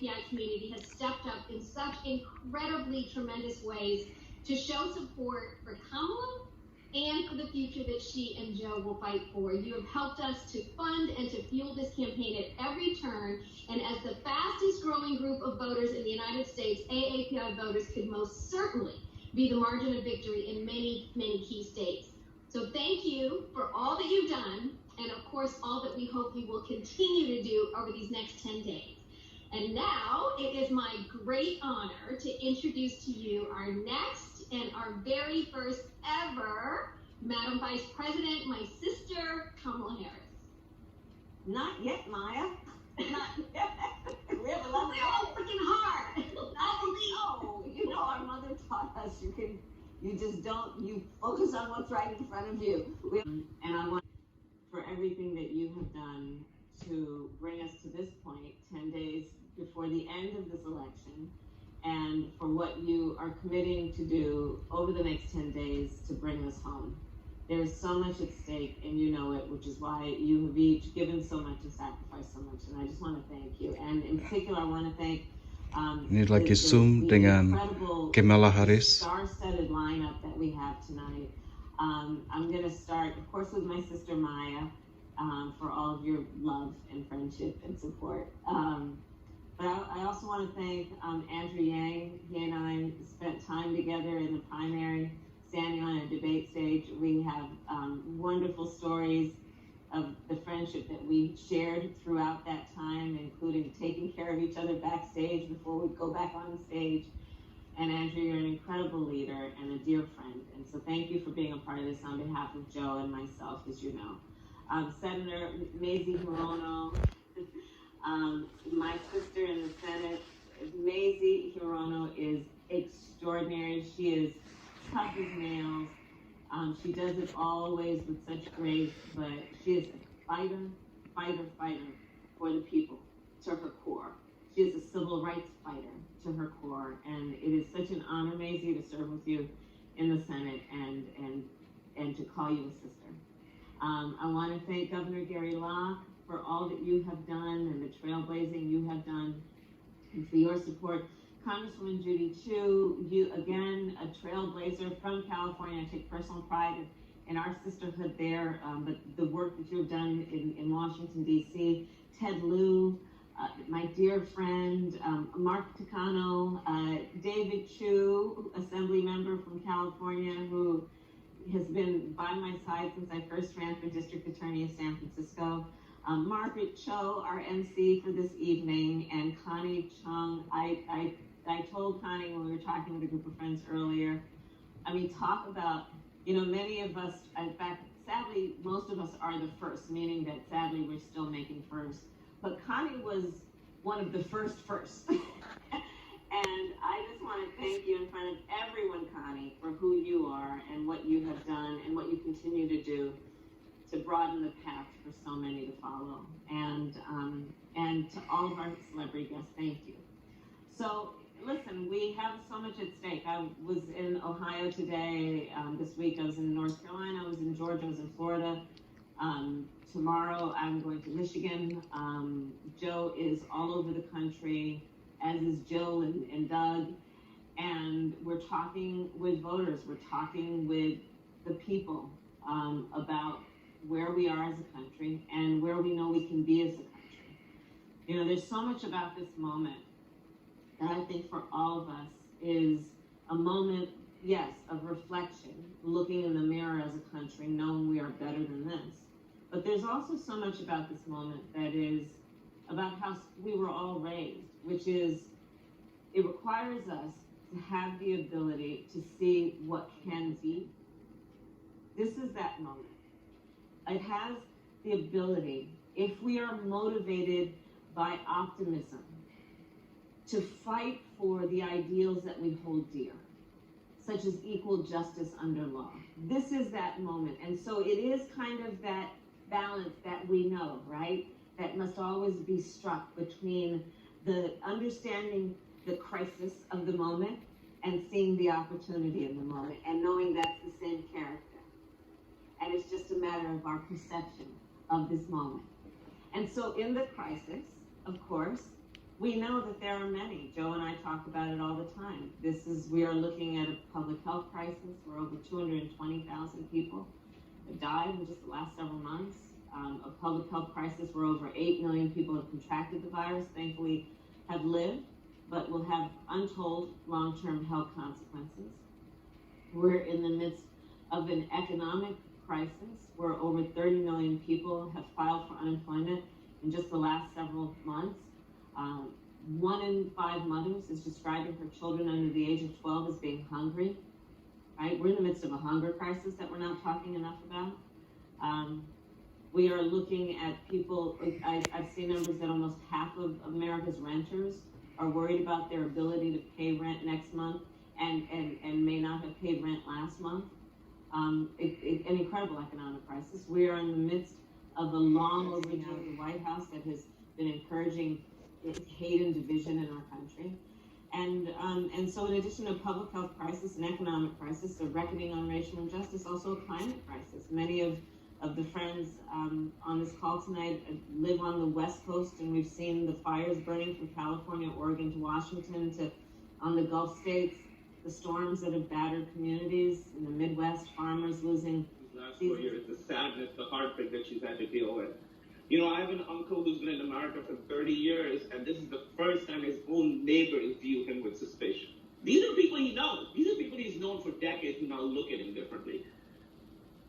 LGBTI community has stepped up in such incredibly tremendous ways to show support for Kamala and for the future that she and Joe will fight for. You have helped us to fund and to fuel this campaign at every turn, and as the fastest growing group of voters in the United States, AAPI voters could most certainly be the margin of victory in many, many key states. So thank you for all that you've done, and of course all that we hope you will continue to do over these next 10 days. And now it is my great honor to introduce to you our next and our very first ever Madam Vice President, my sister, Kamala Harris. Not yet, Maya. Not yet. We have a lot We're all working hard. Oh, you know, our mother taught us you focus on what's right in front of you. And I want for everything that you have done to bring us to this point, 10 days before the end of this election, and for what you are committing to do over the next 10 days to bring us home. There's so much at stake, and you know it, which is why you have each given so much and sacrificed so much, and I just want to thank you. And in particular, I want to thank Ini lagi Zoom dengan Kamala Harris. Star-studded lineup that we have tonight. I'm going to start, of course, with my sister Maya, for all of your love and friendship and support. But I also want to thank Andrew Yang. He and I spent time together in the primary, standing on a debate stage. We have wonderful stories of the friendship that we shared throughout that time, including taking care of each other backstage before we go back on the stage. And Andrew, you're an incredible leader and a dear friend. And so thank you for being a part of this on behalf of Joe and myself, as you know. Senator Mazie Hirono, my sister in the Senate. Mazie Hirono is extraordinary. She is tough as nails. She does it always with such grace, but she is a fighter for the people to her core. She is a civil rights fighter to her core, and it is such an honor, Mazie, to serve with you in the Senate and to call you a sister. I want to thank Governor Gary Locke for all that you have done and the trailblazing you have done, and for your support. Congresswoman Judy Chu, you again, a trailblazer from California. I take personal pride in our sisterhood there, but the work that you've done in Washington, D.C. Ted Lieu, my dear friend, Mark Takano, David Chu, Assembly member from California, who has been by my side since I first ran for District Attorney of San Francisco. Margaret Cho, our MC for this evening, and Connie Chung. I told Connie when we were talking with a group of friends earlier, I mean, talk about, you know, many of us, in fact, sadly, most of us are the first, meaning that sadly we're still making first. But Connie was one of the first. And I just want to thank you in front of everyone, Connie, for who you are and what you have done and what you continue to do to broaden the path for so many to follow. And to all of our celebrity guests, thank you. So, listen, we have so much at stake. I was in Ohio today. This week I was in North Carolina. I was in Georgia. I was in Florida. Tomorrow I'm going to Michigan. Joe is all over the country, as is Jill and Doug. And we're talking with voters. We're talking with the people about where we are as a country and where we know we can be as a country. You know, there's so much about this moment that I think for all of us is a moment, yes, of reflection, looking in the mirror as a country, knowing we are better than this. But there's also so much about this moment that is about how we were all raised, which is it requires us to have the ability to see what can be. This is that moment. It has the ability, if we are motivated by optimism, to fight for the ideals that we hold dear, such as equal justice under law. This is that moment. And so it is kind of that balance that we know, right? That must always be struck between the understanding the crisis of the moment and seeing the opportunity in the moment and knowing that's the same character. And it's just a matter of our perception of this moment. And so in the crisis, of course, we know that there are many. Joe and I talk about it all the time. We are looking at a public health crisis where over 220,000 people have died in just the last several months. A public health crisis where over 8 million people have contracted the virus, thankfully have lived, but will have untold long-term health consequences. We're in the midst of an economic crisis where over 30 million people have filed for unemployment in just the last several months. 1 in 5 mothers is describing her children under the age of 12 as being hungry, right? We're in the midst of a hunger crisis that we're not talking enough about. We are looking at people, I've seen numbers that almost half of America's renters are worried about their ability to pay rent next month and may not have paid rent last month. An incredible economic crisis. We are in the midst of a long overdue of the White House that has been encouraging hate and division in our country. And so in addition to a public health crisis, an economic crisis, a reckoning on racial injustice, also a climate crisis. Many of the friends on this call tonight live on the West Coast, and we've seen the fires burning from California, Oregon to Washington to on the Gulf states, the storms that have battered communities in the Midwest, farmers losing. Last 4 years, the sadness, the heartbreak that she's had to deal with. You know, I have an uncle who's been in America for 30 years, and this is the first time his own neighbors view him with suspicion. These are people he knows. These are people he's known for decades who now look at him differently.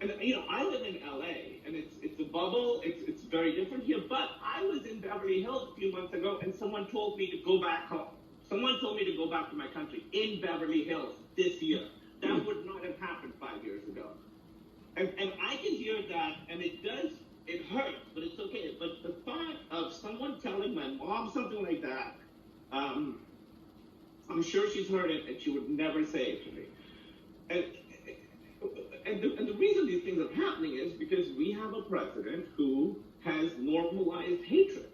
And, you know, I live in LA, and it's a bubble. It's very different here. But I was in Beverly Hills a few months ago, and someone told me to go back home. Someone told me to go back to my country in Beverly Hills this year. That would not have happened 5 years ago. And I can hear that, and it hurts, but it's okay. But the thought of someone telling my mom something like that, I'm sure she's heard it, and she would never say it to me. And the reason these things are happening is because we have a president who has normalized hatred.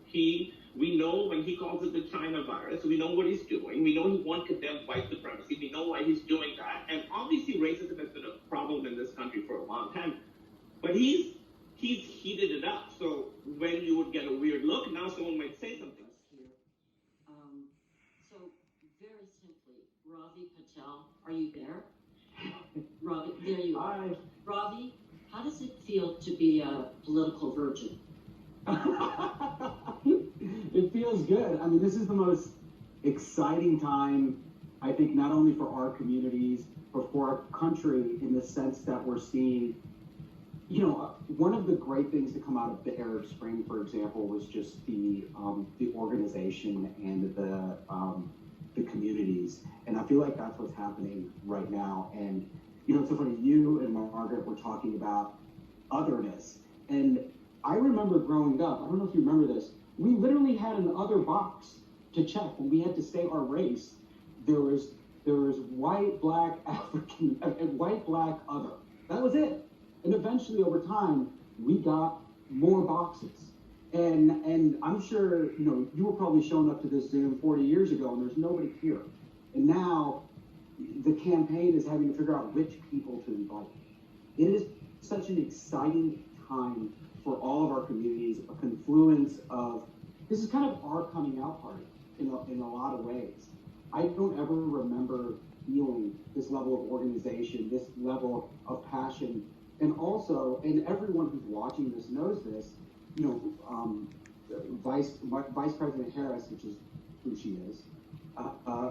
We know when he calls it the China virus, we know what he's doing. We know he won't condemn white supremacy. We know why he's doing that. And obviously racism has been a problem in this country for a long time. But he's heated it up. So when you would get a weird look, now someone might say something. So very simply, Ravi Patel, are you there? Ravi, there you are. Hi. Ravi, how does it feel to be a political virgin? It feels good. I mean, this is the most exciting time, I think, not only for our communities, but for our country in the sense that we're seeing, you know, one of the great things to come out of the Arab Spring, for example, was just the organization and the communities. And I feel like that's what's happening right now. And, you know, it's so funny, you and Margaret were talking about otherness. And I remember growing up, I don't know if you remember this, we literally had an other box to check when we had to say our race. There was white, black, African, and white, black, other. That was it. And eventually over time, we got more boxes. And I'm sure, you know, you were probably showing up to this Zoom 40 years ago and there's nobody here. And now the campaign is having to figure out which people to invite. It is such an exciting time for all of our communities, a confluence of, this is kind of our coming out party in a lot of ways. I don't ever remember feeling this level of organization, this level of passion. And also, and everyone who's watching this knows this, you know, Vice President Harris, which is who she is,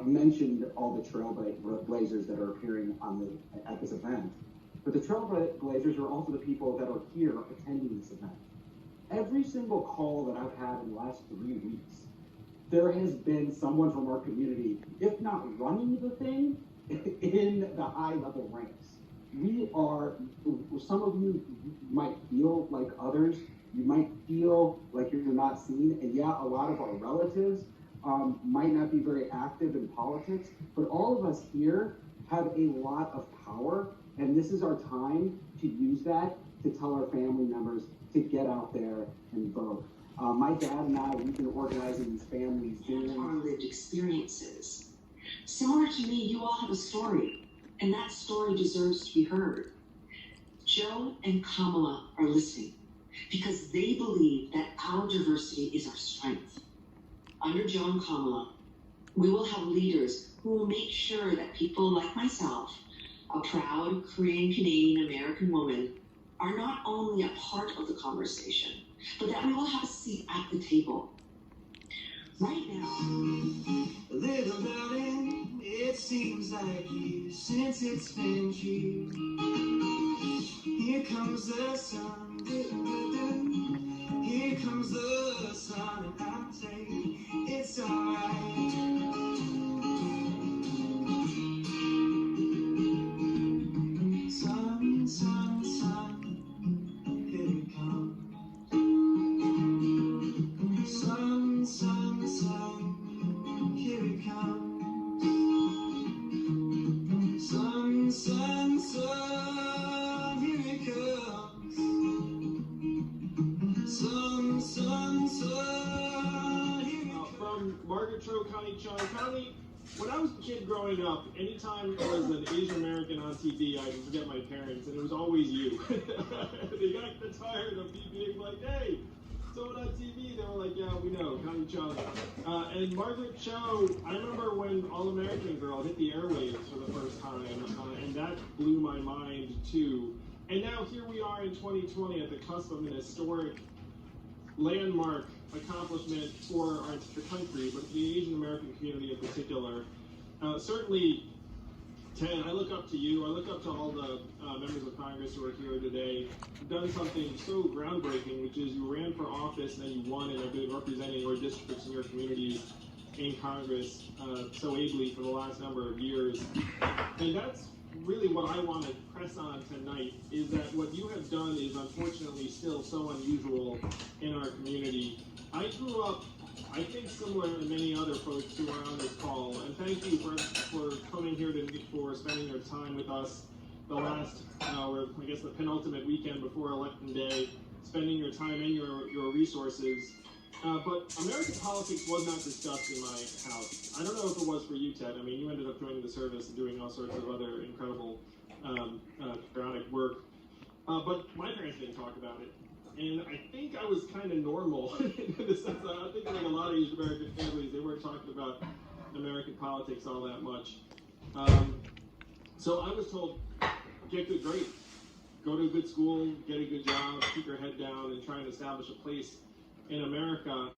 mentioned all the trailblazers that are appearing at this event. But the trailblazers are also the people that are here attending this event. Every single call that I've had in the last 3 weeks, there has been someone from our community, if not running the thing, in the high-level ranks. We are, some of you might feel like others, you might feel like you're not seen, and yeah, a lot of our relatives might not be very active in politics, but all of us here have a lot of power, and this is our time to use that to tell our family members to get out there and vote. My dad and I, we've been organizing these families. And our lived experiences. Similar to me, you all have a story, and that story deserves to be heard. Joe and Kamala are listening because they believe that our diversity is our strength. Under Joe and Kamala, we will have leaders who will make sure that people like myself, a proud Korean Canadian American woman, are not only a part of the conversation, but that we will have a seat at the table. Right now, Little darling, it seems like years since it's been you. Here comes the sun, here comes the sun, and I'll say it's alright. Sun, sun, sun, here it comes. Sun, sun, sun, here it comes. Sun, sun, sun, here it comes. Sun, sun, sun, here it comes. From Margaret Cho County, Chong County. When I was a kid growing up, anytime there was an Asian American on TV, I'd forget my parents, and it was always you. They got tired of me being like, hey, someone on TV, they were like, yeah, we know, Connie Chung. And Margaret Cho, I remember when All American Girl hit the airwaves for the first time, and that blew my mind too. And now here we are in 2020 at the cusp of an historic landmark accomplishment for our country, but the Asian American community in particular. Certainly, Tan, I look up to you. I look up to all the members of Congress who are here today. You've done something so groundbreaking, which is you ran for office and then you won and have been representing your districts and your communities in Congress so ably for the last number of years. And that's really what I want to press on tonight, is that what you have done is unfortunately still so unusual in our community. I grew up, I think, similar to many other folks who are on this call, and thank you for coming here for spending your time with us the last, or I guess the penultimate weekend before Election Day, spending your time and your resources. But American politics was not discussed in my house. I don't know if it was for you, Ted. I mean, you ended up joining the service and doing all sorts of other incredible patriotic work. But my parents didn't talk about it. And I think I was kind of normal in the sense that I think like a lot of Asian American families, they weren't talking about American politics all that much. So I was told, get good grades, go to a good school, get a good job, keep your head down, and try and establish a place in America.